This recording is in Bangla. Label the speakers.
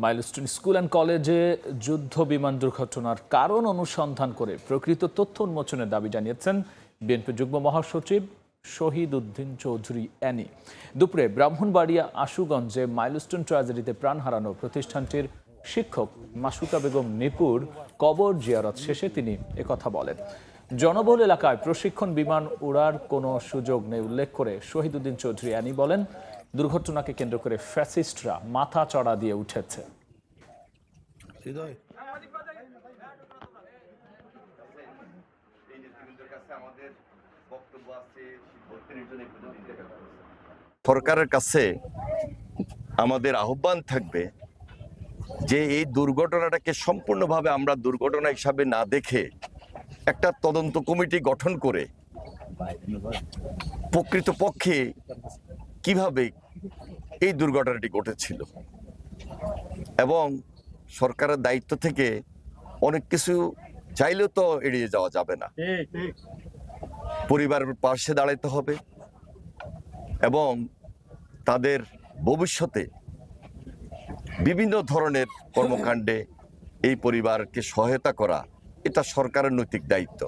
Speaker 1: মাইলস্টোন স্কুল অ্যান্ড কলেজে যুদ্ধ বিমান দুর্ঘটনার কারণ অনুসন্ধান করে প্রকৃত তথ্য উন্মোচনের দাবি জানিয়েছেন বিএনপি যুগ্ম মহাসচিব শহীদ উদ্দিন চৌধুরী অ্যানি। দুপুরে ব্রাহ্মণবাড়িয়া আশুগঞ্জে মাইলস্টোন ট্র্যাজেডিতে প্রাণ হারানো প্রতিষ্ঠানটির শিক্ষক মাসুকা বেগম নিপুর কবর জিয়ারত শেষে তিনি একথা বলেন। জনবহুল এলাকায় প্রশিক্ষণ বিমান উড়ার কোনো সুযোগ নেই উল্লেখ করে শহীদ উদ্দিন চৌধুরী অ্যানি বলেন, দুর্ঘটনাকে কেন্দ্র করে ফ্যাসিস্টরা মাথা চড়া দিয়ে উঠেছে।
Speaker 2: সরকারের কাছে আমাদের আহ্বান থাকবে যে এই দুর্ঘটনাটাকে সম্পূর্ণভাবে আমরা দুর্ঘটনা হিসাবে না দেখে একটা তদন্ত কমিটি গঠন করে প্রকৃতপক্ষে কিভাবে এই দুর্ঘটনাটি ঘটেছিল এবং সরকারের দায়িত্ব থেকে অনেক কিছু চাইলেও তো এড়িয়ে যাওয়া যাবে না। পরিবারের পাশে দাঁড়াতে হবে এবং তাদের ভবিষ্যতে বিভিন্ন ধরনের কর্মকাণ্ডে এই পরিবারকে সহায়তা করা এটা সরকারের নৈতিক দায়িত্ব।